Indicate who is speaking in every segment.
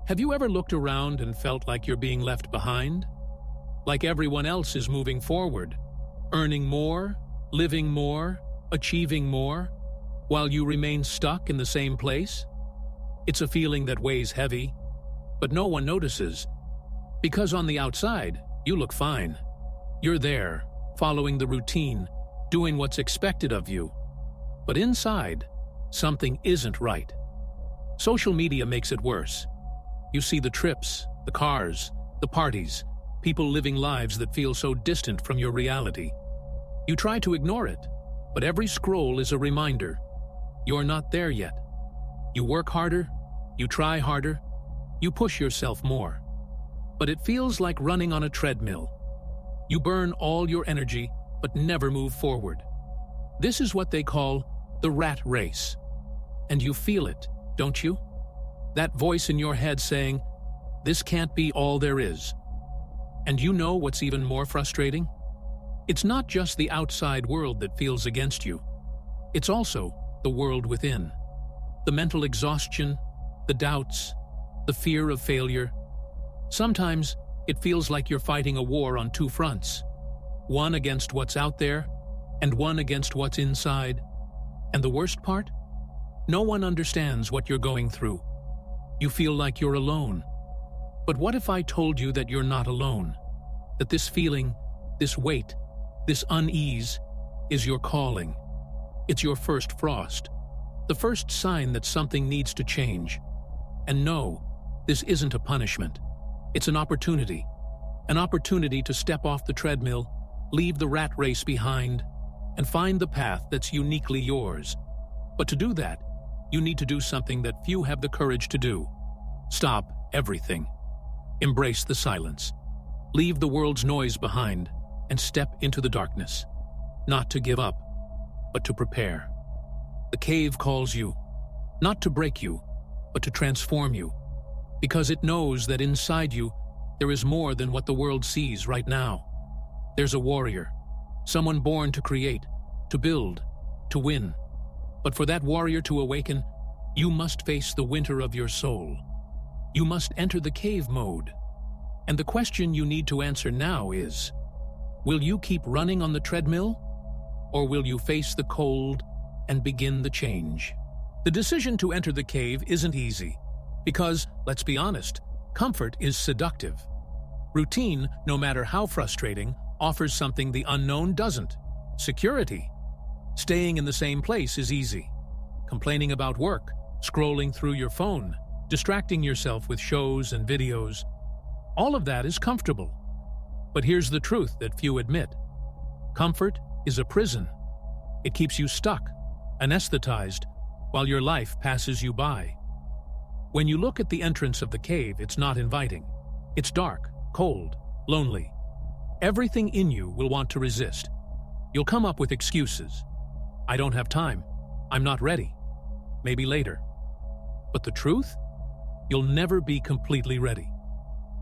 Speaker 1: Have you ever looked around and felt like you're being left behind? Like everyone else is moving forward, earning more, living more, achieving more, while you remain stuck in the same place? It's a feeling that weighs heavy, but no one notices. Because on the outside, you look fine. You're there, following the routine, doing what's expected of you. But inside, something isn't right. Social media makes it worse. You see the trips, the cars, the parties, people living lives that feel so distant from your reality. You try to ignore it, but every scroll is a reminder. You're not there yet. You work harder, you try harder, you push yourself more. But it feels like running on a treadmill. You burn all your energy, but never move forward. This is what they call the rat race. And you feel it, don't you? That voice in your head saying, "This can't be all there is." And you know what's even more frustrating? It's not just the outside world that feels against you. It's also the world within. The mental exhaustion, the doubts, the fear of failure. Sometimes it feels like you're fighting a war on two fronts. One against what's out there, and one against what's inside. And the worst part? No one understands what you're going through. You feel like you're alone. But what if I told you that you're not alone? That this feeling, this weight, this unease is your calling. It's your first frost. The first sign that something needs to change. And no, this isn't a punishment. It's an opportunity. An opportunity to step off the treadmill, leave the rat race behind, and find the path that's uniquely yours. But to do that, you need to do something that few have the courage to do. Stop everything. Embrace the silence. Leave the world's noise behind and step into the darkness. Not to give up, but to prepare. The cave calls you, not to break you, but to transform you, because it knows that inside you there is more than what the world sees right now. There's a warrior, someone born to create, to build, to win. But for that warrior to awaken, you must face the winter of your soul. You must enter the cave mode. And the question you need to answer now is, will you keep running on the treadmill? Or will you face the cold and begin the change? The decision to enter the cave isn't easy, because, let's be honest, comfort is seductive. Routine, no matter how frustrating, offers something the unknown doesn't: security. Staying in the same place is easy. Complaining about work, scrolling through your phone, distracting yourself with shows and videos, all of that is comfortable. But here's the truth that few admit. Comfort is a prison. It keeps you stuck, anesthetized, while your life passes you by. When you look at the entrance of the cave, it's not inviting. It's dark, cold, lonely. Everything in you will want to resist. You'll come up with excuses. I don't have time. I'm not ready. Maybe later. But the truth? You'll never be completely ready.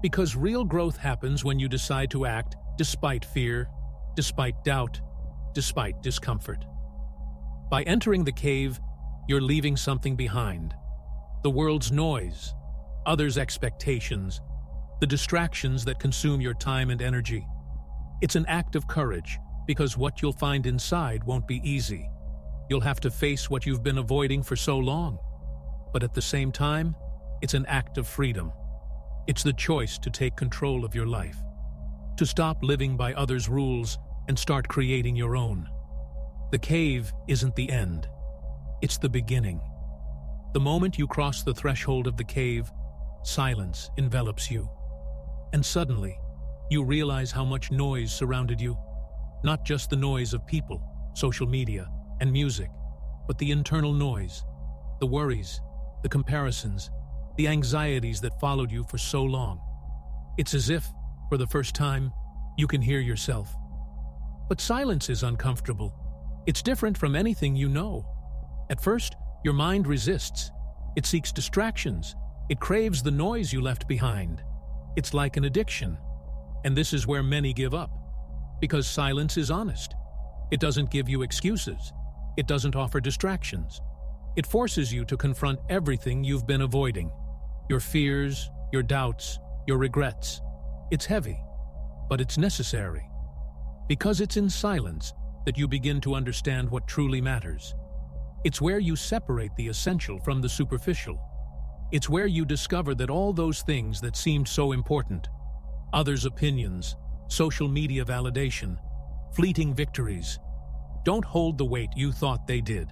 Speaker 1: Because real growth happens when you decide to act despite fear, despite doubt, despite discomfort. By entering the cave, you're leaving something behind. The world's noise, others' expectations, the distractions that consume your time and energy. It's an act of courage, because what you'll find inside won't be easy. You'll have to face what you've been avoiding for so long. But at the same time, it's an act of freedom. It's the choice to take control of your life, to stop living by others' rules and start creating your own. The cave isn't the end. It's the beginning. The moment you cross the threshold of the cave, silence envelops you. And suddenly, you realize how much noise surrounded you. Not just the noise of people, social media, and music, but the internal noise, the worries, the comparisons, the anxieties that followed you for so long. It's as if, for the first time, you can hear yourself. But silence is uncomfortable. It's different from anything you know. At first, your mind resists. It seeks distractions. It craves the noise you left behind. It's like an addiction. And this is where many give up. Because silence is honest. It doesn't give you excuses. It doesn't offer distractions. It forces you to confront everything you've been avoiding. Your fears, your doubts, your regrets. It's heavy, but it's necessary. Because it's in silence that you begin to understand what truly matters. It's where you separate the essential from the superficial. It's where you discover that all those things that seemed so important, others' opinions, social media validation, fleeting victories, don't hold the weight you thought they did.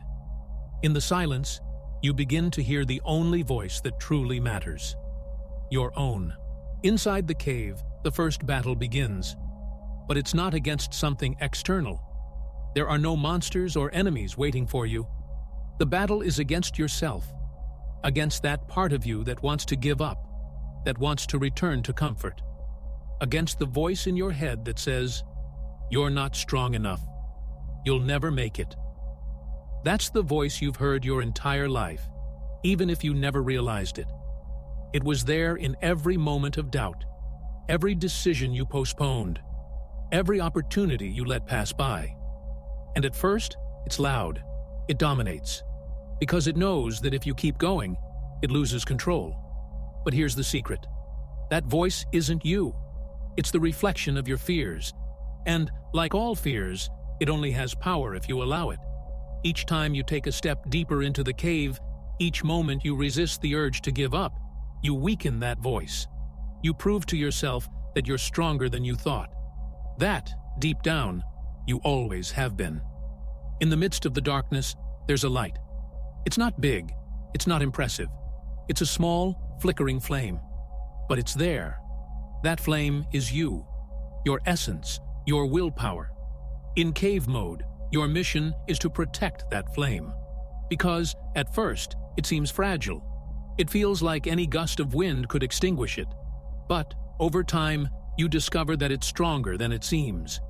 Speaker 1: In the silence, you begin to hear the only voice that truly matters. Your own. Inside the cave, the first battle begins. But it's not against something external. There are no monsters or enemies waiting for you. The battle is against yourself, against that part of you that wants to give up, that wants to return to comfort, against the voice in your head that says, "You're not strong enough. You'll never make it." That's the voice you've heard your entire life, even if you never realized it. It was there in every moment of doubt, every decision you postponed, every opportunity you let pass by. And at first, it's loud. It dominates. Because it knows that if you keep going, it loses control. But here's the secret. That voice isn't you. It's the reflection of your fears. And, like all fears, it only has power if you allow it. Each time you take a step deeper into the cave, each moment you resist the urge to give up, you weaken that voice. You prove to yourself that you're stronger than you thought. That, deep down, you always have been. In the midst of the darkness, there's a light. It's not big, it's not impressive. It's a small, flickering flame. But it's there. That flame is you, your essence, your willpower. In cave mode, your mission is to protect that flame. Because, at first, it seems fragile. It feels like any gust of wind could extinguish it. But, over time, you discover that it's stronger than it seems.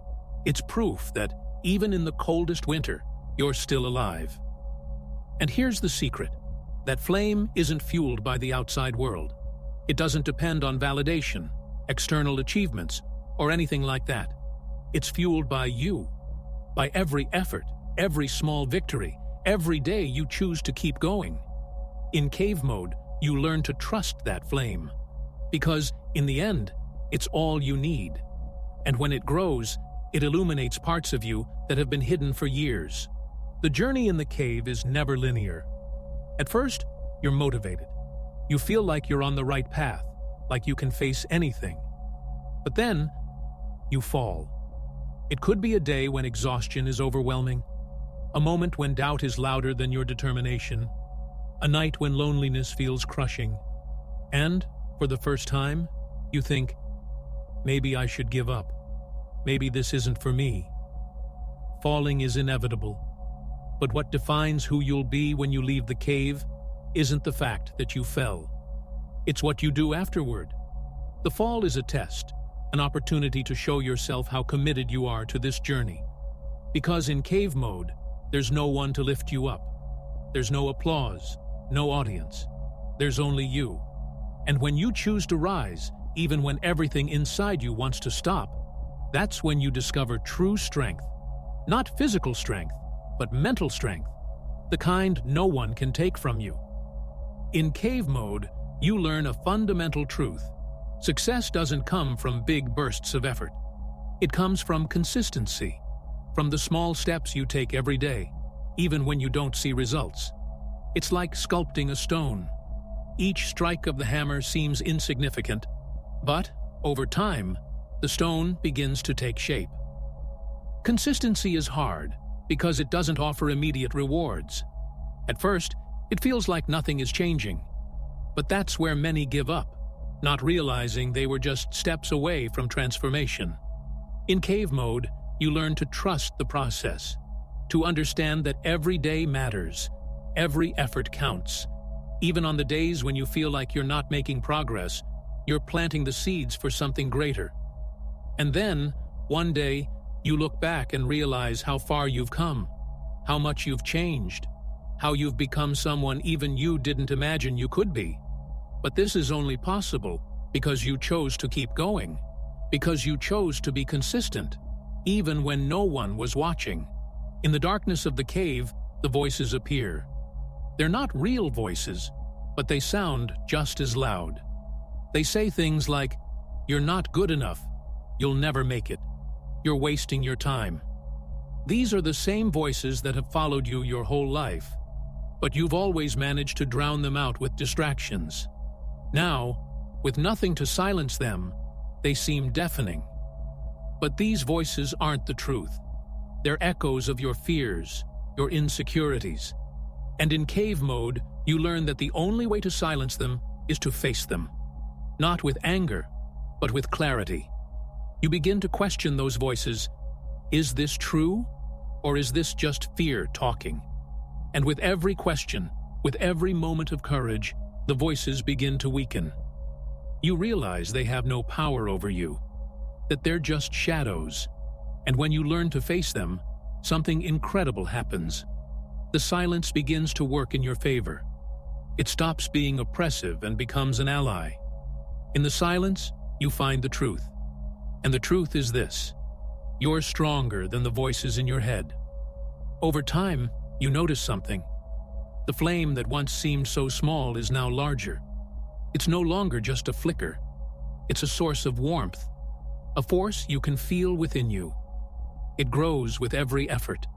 Speaker 1: It's proof that, even in the coldest winter, you're still alive. And here's the secret. That flame isn't fueled by the outside world. It doesn't depend on validation, external achievements, or anything like that. It's fueled by you. By every effort, every small victory, every day you choose to keep going. In cave mode, you learn to trust that flame. Because, in the end, it's all you need. And when it grows, it illuminates parts of you that have been hidden for years. The journey in the cave is never linear. At first, you're motivated. You feel like you're on the right path, like you can face anything. But then, you fall. It could be a day when exhaustion is overwhelming, a moment when doubt is louder than your determination, a night when loneliness feels crushing, and, for the first time, you think, maybe I should give up. Maybe this isn't for me. Falling is inevitable, but what defines who you'll be when you leave the cave isn't the fact that you fell. It's what you do afterward. The fall is a test, an opportunity to show yourself how committed you are to this journey. Because in cave mode, there's no one to lift you up. There's no applause, no audience. There's only you. And when you choose to rise, even when everything inside you wants to stop, that's when you discover true strength. Not physical strength, but mental strength. The kind no one can take from you. In cave mode, you learn a fundamental truth. Success doesn't come from big bursts of effort. It comes from consistency, from the small steps you take every day, even when you don't see results. It's like sculpting a stone. Each strike of the hammer seems insignificant, but, over time, the stone begins to take shape. Consistency is hard because it doesn't offer immediate rewards. At first, it feels like nothing is changing. But that's where many give up, not realizing they were just steps away from transformation. In cave mode, you learn to trust the process, to understand that every day matters, every effort counts. Even on the days when you feel like you're not making progress, you're planting the seeds for something greater. And then, one day, you look back and realize how far you've come, how much you've changed, how you've become someone even you didn't imagine you could be. But this is only possible because you chose to keep going, because you chose to be consistent, even when no one was watching. In the darkness of the cave, the voices appear. They're not real voices, but they sound just as loud. They say things like, "You're not good enough. You'll never make it. You're wasting your time." These are the same voices that have followed you your whole life, but you've always managed to drown them out with distractions. Now, with nothing to silence them, they seem deafening. But these voices aren't the truth. They're echoes of your fears, your insecurities. And in cave mode, you learn that the only way to silence them is to face them. Not with anger, but with clarity. You begin to question those voices. Is this true? Or is this just fear talking? And with every question, with every moment of courage, the voices begin to weaken. You realize they have no power over you, that they're just shadows. And when you learn to face them, something incredible happens. The silence begins to work in your favor. It stops being oppressive and becomes an ally. In the silence, you find the truth. And the truth is this: you're stronger than the voices in your head. Over time, you notice something. The flame that once seemed so small is now larger. It's no longer just a flicker. It's a source of warmth, a force you can feel within you. It grows with every effort,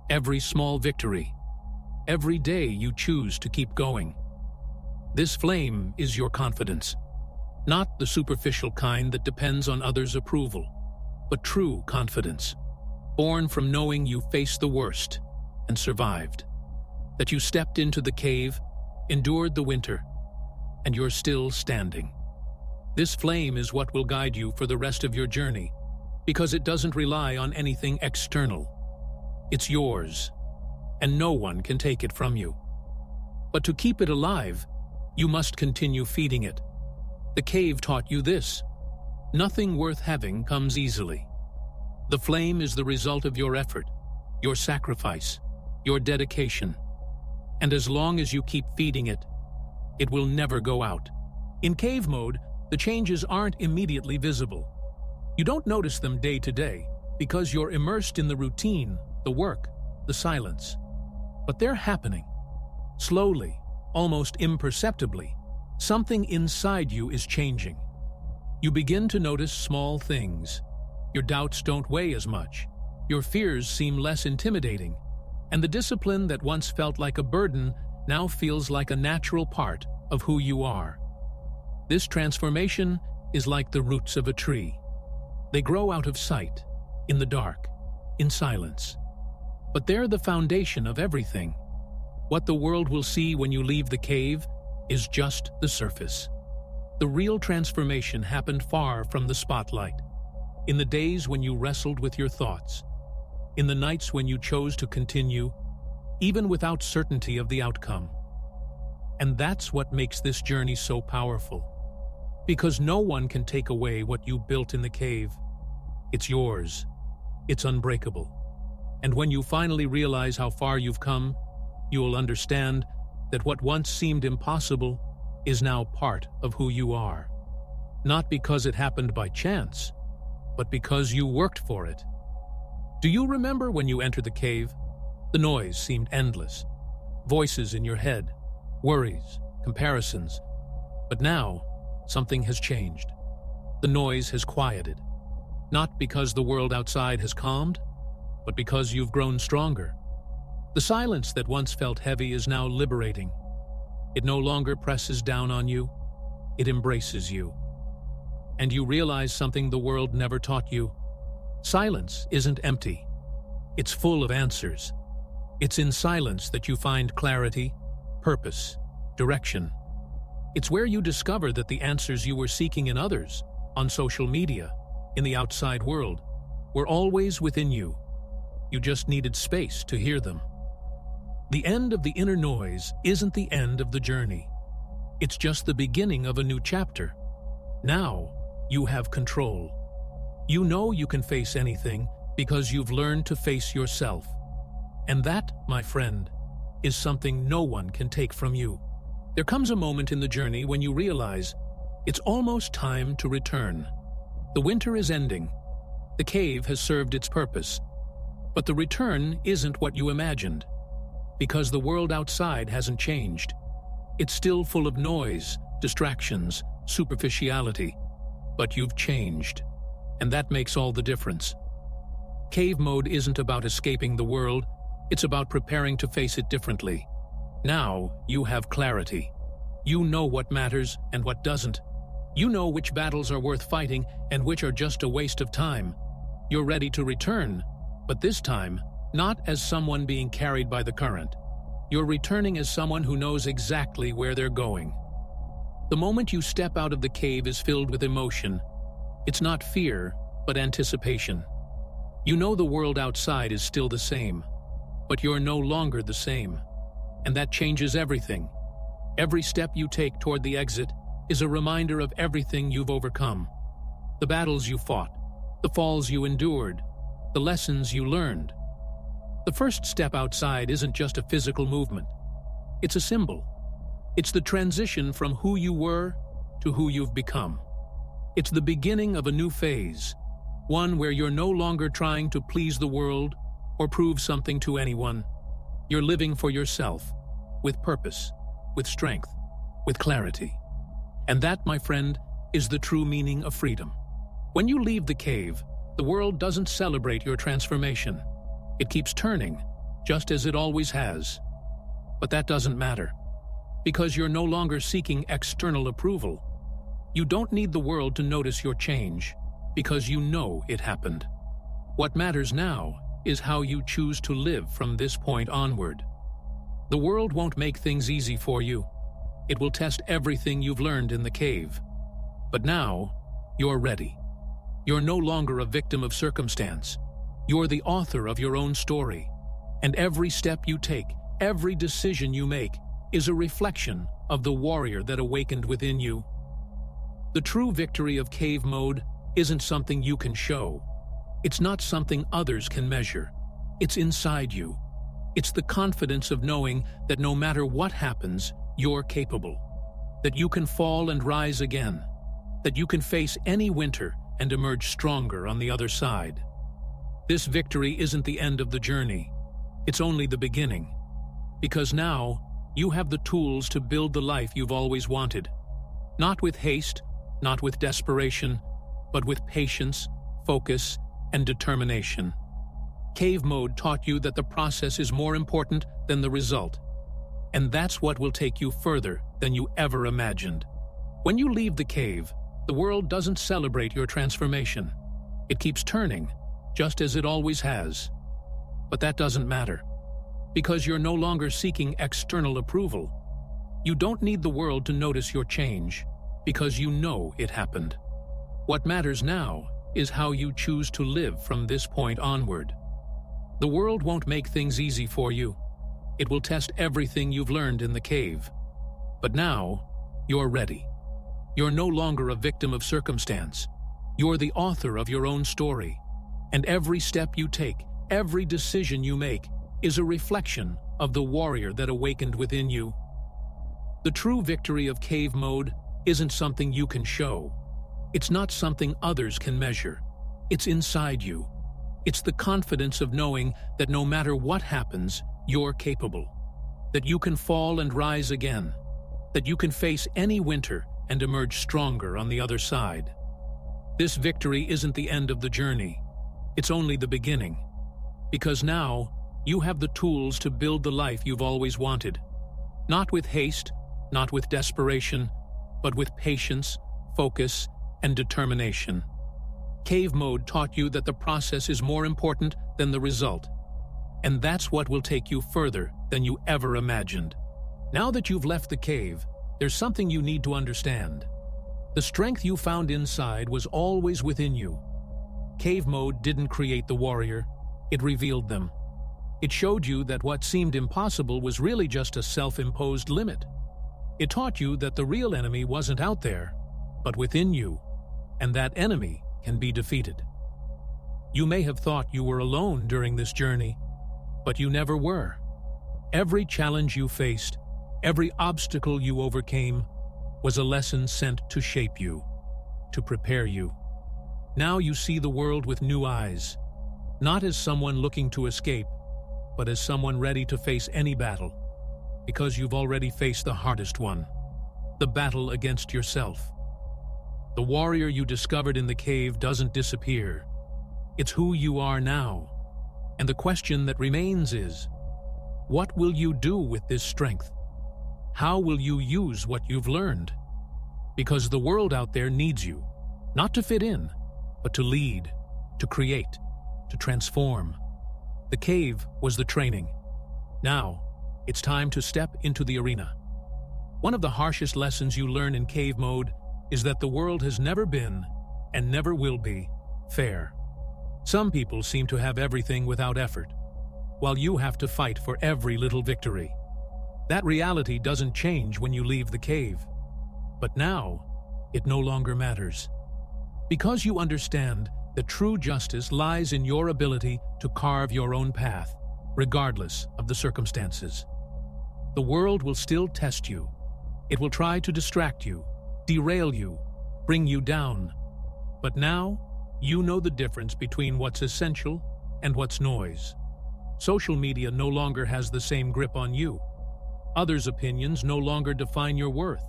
Speaker 1: every small victory, every day you choose to keep going. This flame is your confidence, not the superficial kind that depends on others' approval, but true confidence, born from knowing you faced the worst and survived, that you stepped into the cave, endured the winter, and you're still standing. This flame is what will guide you for the rest of your journey, because it doesn't rely on anything external. It's yours, and no one can take it from you. But to keep it alive, you must continue feeding it. The cave taught you this: nothing worth having comes easily. The flame is the result of your effort, your sacrifice, your dedication. And as long as you keep feeding it, it will never go out. In cave mode, the changes aren't immediately visible. You don't notice them day to day because you're immersed in the routine, the work, the silence. But they're happening. Slowly, almost imperceptibly, something inside you is changing. You begin to notice small things. Your doubts don't weigh as much. Your fears seem less intimidating. And the discipline that once felt like a burden now feels like a natural part of who you are. This transformation is like the roots of a tree. They grow out of sight, in the dark, in silence. But they're the foundation of everything. What the world will see when you leave the cave is just the surface. The real transformation happened far from the spotlight. In the days when you wrestled with your thoughts. In the nights when you chose to continue, even without certainty of the outcome. And that's what makes this journey so powerful. Because no one can take away what you built in the cave. It's yours. It's unbreakable. And when you finally realize how far you've come, you will understand that what once seemed impossible is now part of who you are. Not because it happened by chance, but because you worked for it. Do you remember when you entered the cave? The noise seemed endless. Voices in your head, worries, comparisons. But now, something has changed. The noise has quieted. Not because the world outside has calmed, but because you've grown stronger. The silence that once felt heavy is now liberating. It no longer presses down on you. It embraces you. And you realize something the world never taught you. Silence isn't empty. It's full of answers. It's in silence that you find clarity, purpose, direction. It's where you discover that the answers you were seeking in others, on social media, in the outside world, were always within you. You just needed space to hear them. The end of the inner noise isn't the end of the journey. It's just the beginning of a new chapter. Now, you have control. You know you can face anything because you've learned to face yourself. And that, my friend, is something no one can take from you. There comes a moment in the journey when you realize it's almost time to return. The winter is ending. The cave has served its purpose. But the return isn't what you imagined. Because the world outside hasn't changed. It's still full of noise, distractions, superficiality, but you've changed, and that makes all the difference. Cave mode isn't about escaping the world, it's about preparing to face it differently. Now, you have clarity. You know what matters and what doesn't. You know which battles are worth fighting and which are just a waste of time. You're ready to return, but this time, not as someone being carried by the current. You're returning as someone who knows exactly where they're going. The moment you step out of the cave is filled with emotion. It's not fear, but anticipation. You know the world outside is still the same, but you're no longer the same. And that changes everything. Every step you take toward the exit is a reminder of everything you've overcome. The battles you fought, the falls you endured, the lessons you learned. The first step outside isn't just a physical movement. It's a symbol. It's the transition from who you were to who you've become. It's the beginning of a new phase, one where you're no longer trying to please the world or prove something to anyone. You're living for yourself, with purpose, with strength, with clarity. And that, my friend, is the true meaning of freedom. When you leave the cave, the world doesn't celebrate your transformation. It keeps turning, just as it always has. But that doesn't matter, because you're no longer seeking external approval. You don't need the world to notice your change, because you know it happened. What matters now is how you choose to live from this point onward. The world won't make things easy for you. It will test everything you've learned in the cave. But now, you're ready. You're no longer a victim of circumstance. You're the author of your own story. And every step you take, every decision you make, is a reflection of the warrior that awakened within you. The true victory of cave mode isn't something you can show. It's not something others can measure. It's inside you. It's the confidence of knowing that no matter what happens, you're capable. That you can fall and rise again. That you can face any winter and emerge stronger on the other side. This victory isn't the end of the journey. It's only the beginning. Because now, you have the tools to build the life you've always wanted. Not with haste, not with desperation, but with patience, focus, and determination. Cave mode taught you that the process is more important than the result. And that's what will take you further than you ever imagined. When you leave the cave, the world doesn't celebrate your transformation. It keeps turning, just as it always has. But that doesn't matter, because you're no longer seeking external approval. You don't need the world to notice your change, because you know it happened. What matters now is how you choose to live from this point onward. The world won't make things easy for you. It will test everything you've learned in the cave. But now, you're ready. You're no longer a victim of circumstance. You're the author of your own story. And every step you take, every decision you make, is a reflection of the warrior that awakened within you. The true victory of cave mode isn't something you can show. It's not something others can measure. It's inside you. It's the confidence of knowing that no matter what happens, you're capable. That you can fall and rise again. That you can face any winter and emerge stronger on the other side. This victory isn't the end of the journey. It's only the beginning. Because now, you have the tools to build the life you've always wanted. Not with haste, not with desperation, but with patience, focus, and determination. Cave mode taught you that the process is more important than the result. And that's what will take you further than you ever imagined. Now that you've left the cave, there's something you need to understand. The strength you found inside was always within you. Cave mode didn't create the warrior, it revealed them. It showed you that what seemed impossible was really just a self-imposed limit. It taught you that the real enemy wasn't out there, but within you, and that enemy can be defeated. You may have thought you were alone during this journey, but you never were. Every challenge you faced, every obstacle you overcame, was a lesson sent to shape you, to prepare you. Now you see the world with new eyes, not as someone looking to escape, but as someone ready to face any battle, because you've already faced the hardest one, the battle against yourself. The warrior you discovered in the cave doesn't disappear. It's who you are now. And the question that remains is, what will you do with this strength? How will you use what you've learned? Because the world out there needs you, not to fit in, but to lead, to create, to transform. The cave was the training. Now, it's time to step into the arena. One of the harshest lessons you learn in cave mode is that the world has never been, and never will be, fair. Some people seem to have everything without effort, while you have to fight for every little victory. That reality doesn't change when you leave the cave. But now, it no longer matters. Because you understand that true justice lies in your ability to carve your own path, regardless of the circumstances. The world will still test you. It will try to distract you, derail you, bring you down. But now, you know the difference between what's essential and what's noise. Social media no longer has the same grip on you. Others' opinions no longer define your worth.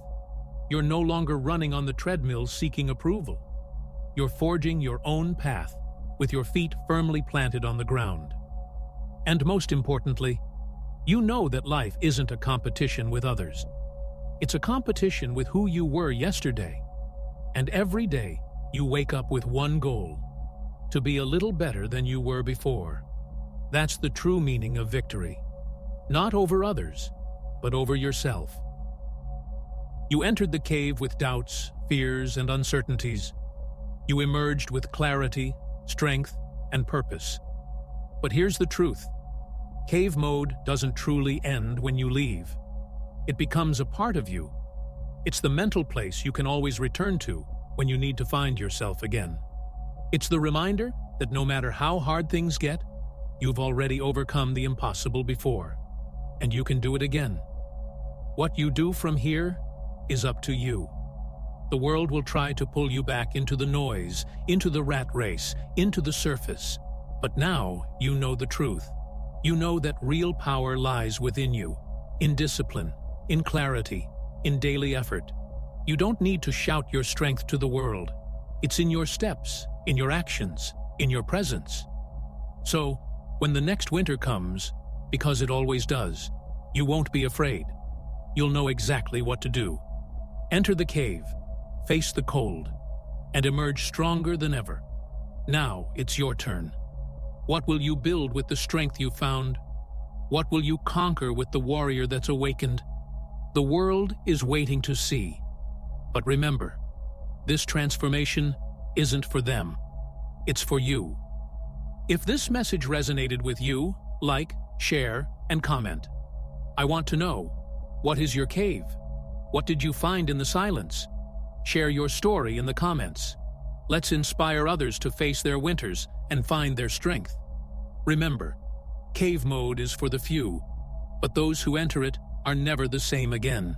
Speaker 1: You're no longer running on the treadmill seeking approval. You're forging your own path, with your feet firmly planted on the ground. And most importantly, you know that life isn't a competition with others. It's a competition with who you were yesterday. And every day, you wake up with one goal: to be a little better than you were before. That's the true meaning of victory. Not over others, but over yourself. You entered the cave with doubts, fears, and uncertainties. You emerged with clarity, strength, and purpose. But here's the truth. Cave mode doesn't truly end when you leave. It becomes a part of you. It's the mental place you can always return to when you need to find yourself again. It's the reminder that no matter how hard things get, you've already overcome the impossible before, and you can do it again. What you do from here is up to you. The world will try to pull you back into the noise, into the rat race, into the surface. But now you know the truth. You know that real power lies within you, in discipline, in clarity, in daily effort. You don't need to shout your strength to the world. It's in your steps, in your actions, in your presence. So, when the next winter comes, because it always does, you won't be afraid. You'll know exactly what to do. Enter the cave, face the cold, and emerge stronger than ever. Now it's your turn. What will you build with the strength you found? What will you conquer with the warrior that's awakened? The world is waiting to see. But remember, this transformation isn't for them. It's for you. If this message resonated with you, like, share, and comment. I want to know, what is your cave? What did you find in the silence? Share your story in the comments. Let's inspire others to face their winters and find their strength. Remember, cave mode is for the few, but those who enter it are never the same again.